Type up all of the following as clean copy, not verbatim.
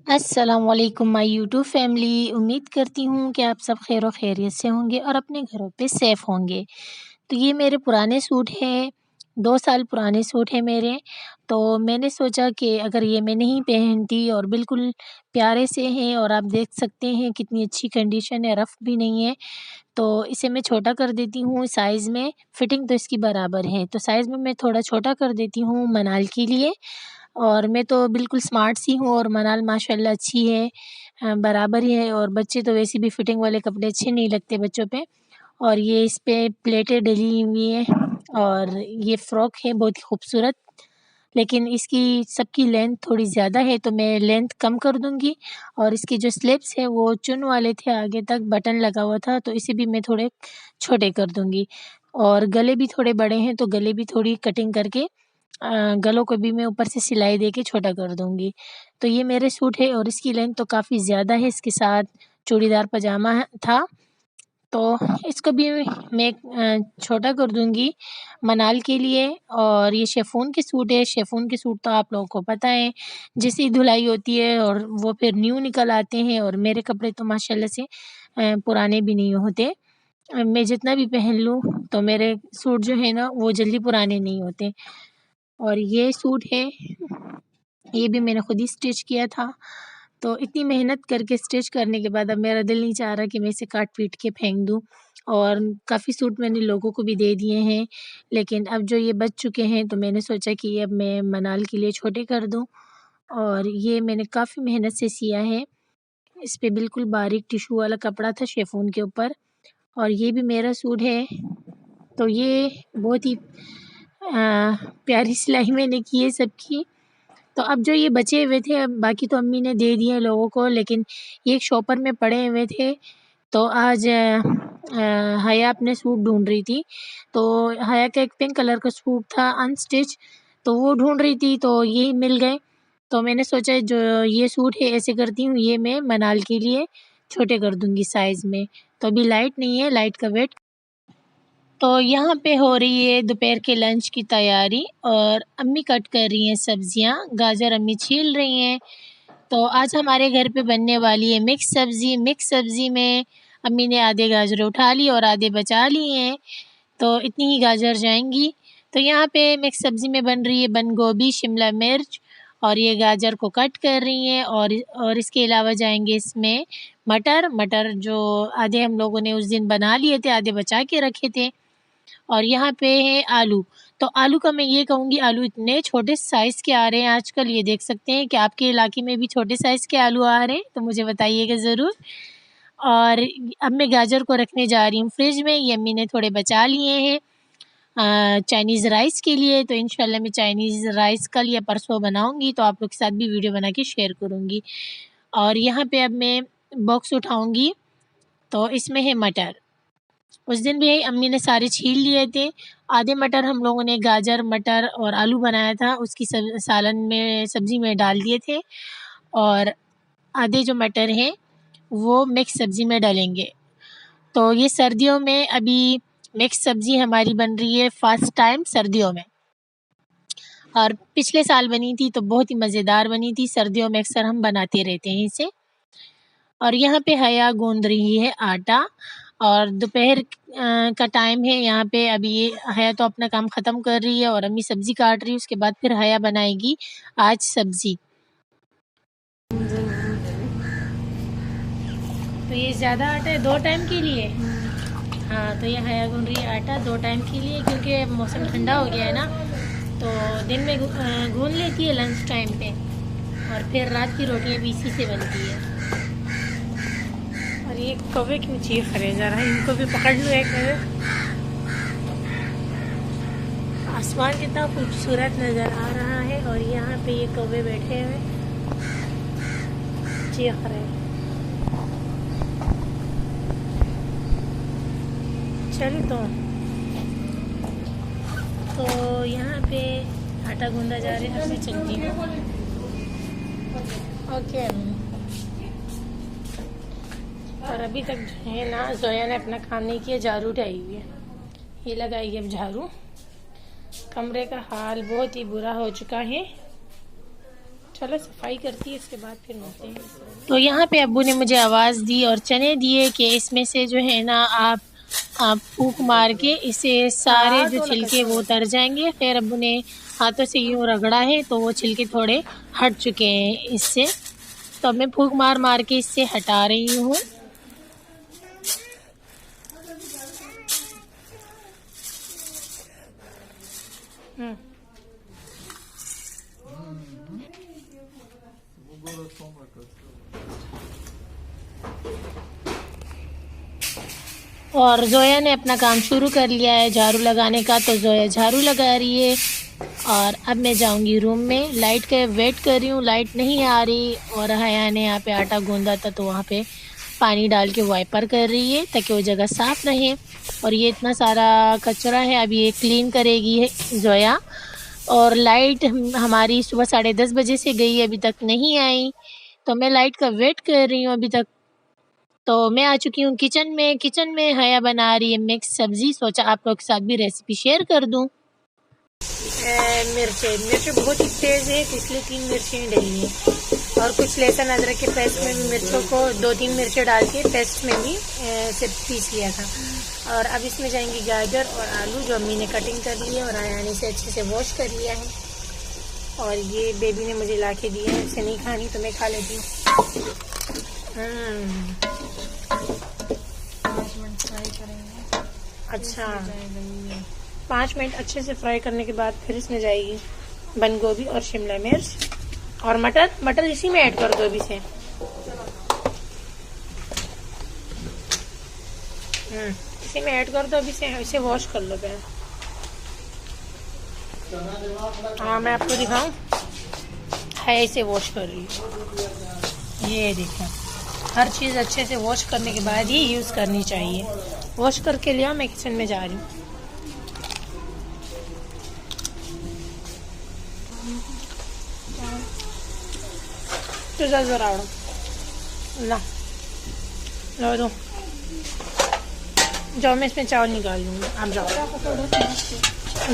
अस्सलामुअलैकुम my YouTube family. उम्मीद करती हूँ कि आप सब खैर खैरियत से होंगे और अपने घरों पे सेफ़ होंगे। तो ये मेरे पुराने सूट हैं, 2 साल पुराने सूट हैं मेरे। तो मैंने सोचा कि अगर ये मैं नहीं पहनती और बिल्कुल प्यारे से हैं और आप देख सकते हैं कितनी अच्छी कंडीशन है, रफ़ भी नहीं है। तो इसे मैं छोटा कर देती हूँ साइज़ में, फ़िटिंग तो इसकी बराबर है। तो साइज़ में मैं थोड़ा छोटा कर देती हूँ मनाल के लिए। और मैं तो बिल्कुल स्मार्ट सी हूँ और मनाल माशाल्लाह अच्छी है, बराबर ही है। और बच्चे तो वैसे भी फिटिंग वाले कपड़े अच्छे नहीं लगते बच्चों पे। और ये इस पे प्लेटें डली हुई हैं और ये फ्रॉक है बहुत ही खूबसूरत। लेकिन इसकी सबकी लेंथ थोड़ी ज़्यादा है तो मैं लेंथ कम कर दूँगी। और इसके जो स्लिप्स हैं वो चुन वाले थे, आगे तक बटन लगा हुआ था, तो इसे भी मैं थोड़े छोटे कर दूँगी। और गले भी थोड़े बड़े हैं तो गले भी थोड़ी कटिंग करके गलों को भी मैं ऊपर से सिलाई दे के छोटा कर दूँगी। तो ये मेरे सूट है और इसकी लेंथ तो काफ़ी ज़्यादा है, इसके साथ चूड़ीदार पजामा था। तो इसको भी मैं छोटा कर दूँगी मनाल के लिए। और ये शिफॉन के सूट है, शिफॉन के सूट तो आप लोगों को पता है, जैसे धुलाई होती है और वो फिर न्यू निकल आते हैं। और मेरे कपड़े तो माशाल्लाह से पुराने भी नहीं होते। मैं जितना भी पहन लूँ तो मेरे सूट जो है ना वो जल्दी पुराने नहीं होते। और ये सूट है, ये भी मैंने खुद ही स्टिच किया था। तो इतनी मेहनत करके स्टिच करने के बाद अब मेरा दिल नहीं चाह रहा कि मैं इसे काट-पीट के फेंक दूँ। और काफ़ी सूट मैंने लोगों को भी दे दिए हैं, लेकिन अब जो ये बच चुके हैं तो मैंने सोचा कि अब मैं मनाल के लिए छोटे कर दूँ। और ये मैंने काफ़ी मेहनत से सिया है। इस पे बिल्कुल बारीक टिश्यू वाला कपड़ा था शिफॉन के ऊपर। और ये भी मेरा सूट है। तो ये बहुत ही प्यारी सिलाई मैंने की है सबकी। तो अब जो ये बचे हुए थे, अब बाकी तो अम्मी ने दे दिए लोगों को, लेकिन ये एक शॉपर में पड़े हुए थे। तो आज हया अपने सूट ढूँढ रही थी, तो हया का एक पिंक कलर का सूट था अनस्टिच, तो वो ढूँढ रही थी तो ये मिल गए। तो मैंने सोचा जो ये सूट है ऐसे करती हूँ, ये मैं मनाल के लिए छोटे कर दूँगी साइज़ में। तो अभी लाइट नहीं है, लाइट का वेट। तो यहाँ पे हो रही है दोपहर के लंच की तैयारी और अम्मी कट कर रही हैं सब्जियाँ, गाजर अम्मी छील रही हैं। तो आज हमारे घर पे बनने वाली है मिक्स सब्ज़ी। मिक्स सब्ज़ी में अम्मी ने आधे गाजर उठा ली और आधे बचा लिए हैं, तो इतनी ही गाजर जाएँगी। तो यहाँ पे मिक्स सब्ज़ी में बन रही है बंद गोभी, शिमला मिर्च और ये गाजर को कट कर रही हैं। और इसके अलावा जाएँगे इसमें मटर। मटर जो आधे हम लोगों ने उस दिन बना लिए थे, आधे बचा के रखे थे। और यहाँ पे है आलू। तो आलू का मैं ये कहूँगी, आलू इतने छोटे साइज़ के आ रहे हैं आजकल, ये देख सकते हैं कि आपके इलाके में भी छोटे साइज़ के आलू आ रहे हैं? तो मुझे बताइएगा ज़रूर। और अब मैं गाजर को रखने जा रही हूँ फ्रिज में, ये अम्मी ने थोड़े बचा लिए हैं चाइनीज़ राइस के लिए। तो इंशाल्लाह मैं चाइनीज़ राइस कल या परसों बनाऊँगी, तो आप लोग के साथ भी वीडियो बना के शेयर करूँगी। और यहाँ पे अब मैं बॉक्स उठाऊँगी, तो इसमें है मटर। उस दिन भी अम्मी ने सारे छील लिए थे। आधे मटर हम लोगों ने गाजर, मटर और आलू बनाया था, उसकी सालन में सब्ज़ी में डाल दिए थे। और आधे जो मटर हैं वो मिक्स सब्ज़ी में डालेंगे। तो ये सर्दियों में अभी मिक्स सब्ज़ी हमारी बन रही है फर्स्ट टाइम सर्दियों में। और पिछले साल बनी थी तो बहुत ही मज़ेदार बनी थी, सर्दियों में अक्सर हम बनाते रहते हैं इसे। और यहाँ पे हया गूँध रही है आटा। और दोपहर का टाइम है, यहाँ पे अभी ये हया तो अपना काम ख़त्म कर रही है और अम्मी सब्ज़ी काट रही है, उसके बाद फिर हया बनाएगी आज सब्ज़ी। तो ये ज़्यादा आटा है 2 टाइम के लिए? हाँ, तो ये हया गूँध रही है आटा 2 टाइम के लिए, क्योंकि मौसम ठंडा हो गया है ना, तो दिन में गूँध लेती है लंच टाइम पे और फिर रात की रोटियाँ भी इसी से बनती है। और ये कौवे क्यों चीख रहे, ज़रा इनको भी पकड़ लो एक। आसमान कितना खूबसूरत नज़र आ रहा है और यहाँ पे ये कौवे बैठे हुए चीख रहे हैं। चलो तो यहाँ पे आटा गूंदा जा रहा है, अब मैं चलती हूँ। ओके। और अभी तक जो है ना जोया ने अपना काम नहीं किया, झाड़ू उठाई हुई है, ये लगाई अब झाड़ू। कमरे का हाल बहुत ही बुरा हो चुका है। चलो सफाई करती है, इसके बाद फिर मिलते हैं। तो यहाँ पे अब्बू ने मुझे आवाज़ दी और चने दिए कि इसमें से जो है ना आप फूंक मार के इसे सारे जो छिलके वो उतर जाएंगे। फिर अब्बू ने हाथों से यूँ रगड़ा है तो वो छिलके थोड़े हट चुके हैं इससे। तो अब मैं फूंक मार मार के इससे हटा रही हूँ। और जोया ने अपना काम शुरू कर लिया है झाड़ू लगाने का। तो जोया झाड़ू लगा रही है और अब मैं जाऊंगी रूम में। लाइट का वेट कर रही हूँ, लाइट नहीं आ रही। और हया ने यहाँ पे आटा गूंदा था तो वहाँ पे पानी डाल के वाइपर कर रही है ताकि वो जगह साफ़ रहे। और ये इतना सारा कचरा है, अभी ये क्लीन करेगी है जोया। और लाइट हमारी सुबह 10:30 बजे से गई, अभी तक नहीं आई। तो मैं लाइट का वेट कर रही हूँ अभी तक। तो मैं आ चुकी हूँ किचन में हया बना रही है मिक्स सब्ज़ी। सोचा आप लोग के साथ भी रेसिपी शेयर कर दूँ। मिर्चें बहुत ही तेज़ है तो इसलिए 3 मिर्चें डली है। और कुछ लहसुन अदरक के पेस्ट में भी मिर्चों को 2-3 मिर्चें डाल के पेस्ट में भी से पीस लिया था। और अब इसमें जाएंगी गाजर और आलू जो अम्मी ने कटिंग कर ली है और आयानी से अच्छे से वॉश कर लिया है। और ये बेबी ने मुझे ला के दिया है, उसे नहीं खानी तो मैं खा लेती हूँ। 5 मिनट फ्राई करेंगे। अच्छा, 5 मिनट अच्छे से फ्राई करने के बाद फिर इसमें जाएगी बंद गोभी और शिमला मिर्च और मटर इसी में ऐड कर दो अभी से। इसी में ऐड कर दो अभी से, इसे वॉश कर लो पहले। हाँ मैं आपको दिखाऊं, है इसे वॉश कर रही हूँ। ये देखो, हर चीज़ अच्छे से वॉश करने के बाद ही यूज़ करनी चाहिए। वॉश करके लिया, मैं किचन में जा रही हूँ। तो ज़रा ला लो दो, जाओ मैं इसमें चावल निकाल लूँगी। आप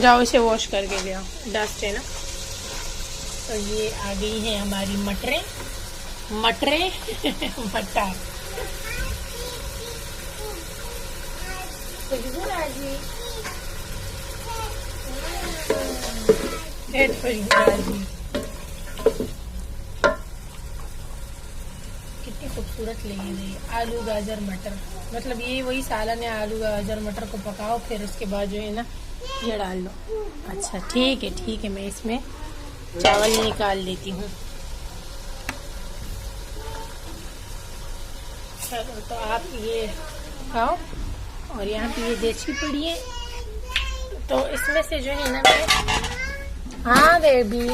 जाओ इसे वॉश करके ले आओ, डस्ट है ना। तो ये आ गई है हमारी मटर कितनी खूबसूरत लगी है। आलू गाजर मटर, मतलब ये वही सालन है। आलू गाजर मटर को पकाओ, फिर उसके बाद जो है ना ये डाल लो। अच्छा ठीक है, मैं इसमें चावल निकाल लेती हूँ। चलो तो आप ये खाओ। और यहाँ पे ये देसी पड़ी है तो इसमें से जो है ना मैं, हाँ बेबी,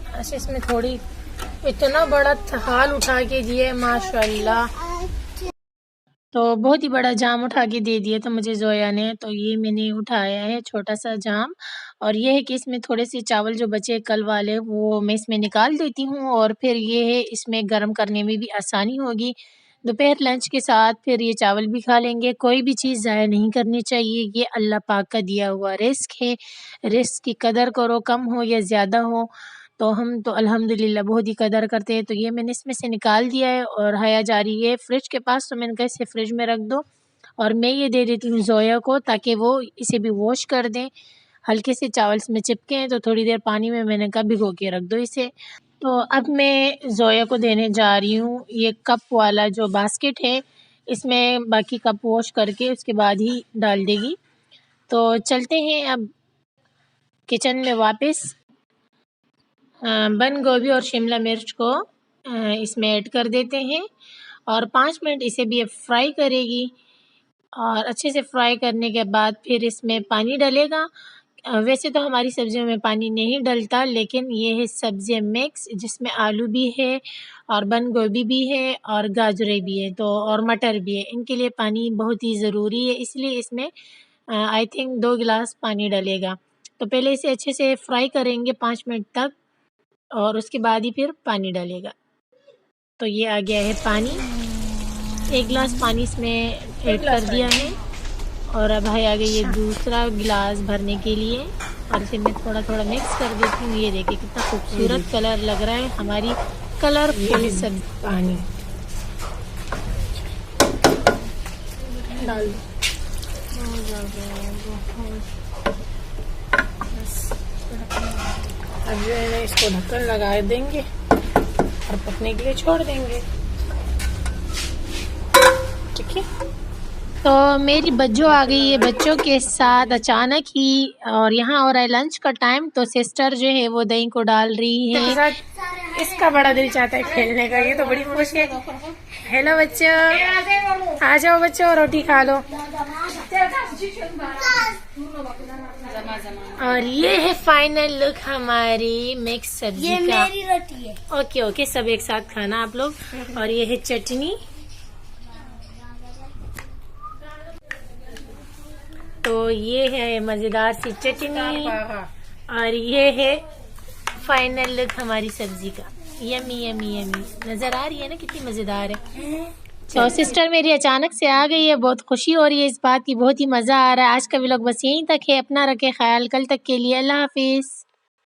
अच्छा इसमें थोड़ी, इतना बड़ा थाल उठा के दिए माशाल्लाह। तो बहुत ही बड़ा जाम उठा के दे दिया था मुझे जोया ने। तो ये मैंने उठाया है छोटा सा जाम। और ये है कि इसमें थोड़े से चावल जो बचे कल वाले वो मैं इसमें निकाल देती हूँ। और फिर ये है इसमें गर्म करने में भी आसानी होगी। दोपहर लंच के साथ फिर ये चावल भी खा लेंगे। कोई भी चीज़ ज़ाया नहीं करनी चाहिए, ये अल्लाह पाक का दिया हुआ रिस्क है। रिस्क की कदर करो, कम हो या ज़्यादा हो। तो हम तो अल्हम्दुलिल्लाह बहुत ही कदर करते हैं। तो ये मैंने इसमें से निकाल दिया है। और हया जा रही है फ्रिज के पास, तो मैंने कहा इसे फ्रिज में रख दो। और मैं ये दे देती हूँ जोया को ताकि वो इसे भी वॉश कर दें। हल्के से चावल इसमें चिपके हैं तो थोड़ी देर पानी में मैंने कहा भिगो के रख दो इसे। तो अब मैं जोया को देने जा रही हूँ ये कप वाला जो बास्केट है, इसमें बाकी कप वॉश करके उसके बाद ही डाल देगी। तो चलते हैं अब किचन में वापस। बंद गोभी और शिमला मिर्च को इसमें ऐड कर देते हैं और 5 मिनट इसे भी फ्राई करेगी। और अच्छे से फ्राई करने के बाद फिर इसमें पानी डलेगा। वैसे तो हमारी सब्जियों में पानी नहीं डलता, लेकिन ये है सब्जियां मिक्स जिसमें आलू भी है और बंद गोभी भी है और गाजरें भी है तो और मटर भी है। इनके लिए पानी बहुत ही ज़रूरी है, इसलिए इसमें आई थिंक 2 गिलास पानी डलेगा। तो पहले इसे अच्छे से फ्राई करेंगे 5 मिनट तक और उसके बाद ही फिर पानी डालेगा। तो ये आ गया है पानी, 1 गिलास पानी इसमें ऐड कर दिया है। और अब है आ गई ये दूसरा गिलास भरने के लिए। और इसे मैं थोड़ा थोड़ा मिक्स कर देती हूँ। ये देखिए कितना खूबसूरत कलर लग रहा है हमारी कलरफुल सब्जी। पानी डाल अब जो है ना इसको ढक्कन लगा देंगे और पकने के लिए छोड़ देंगे। ठीक है। तो मेरी बच्चों आ गई है, बच्चों के साथ अचानक ही, और यहाँ हो रहा है लंच का टाइम। तो सिस्टर जो है वो दही को डाल रही है। इसका बड़ा दिल चाहता है खेलने का, ये तो बड़ी खुश है। हेलो बच्चों, आ जाओ बच्चों, रोटी खा लो। और ये है फाइनल लुक हमारी मिक्स सब्जी ये का। मेरी रोटी है। ओके ओके, सब एक साथ खाना आप लोग। और ये है चटनी। तो ये है मजेदार सी चटनी और ये है फाइनल लुक हमारी सब्जी का। यमी यमी यमी, नजर आ रही है ना कितनी मजेदार है। तो सिस्टर मेरी अचानक से आ गई है, बहुत खुशी हो रही है इस बात की, बहुत ही मजा आ रहा है। आज का व्लॉग बस यहीं तक है। अपना रखे ख्याल, कल तक के लिए अल्लाह हाफिज।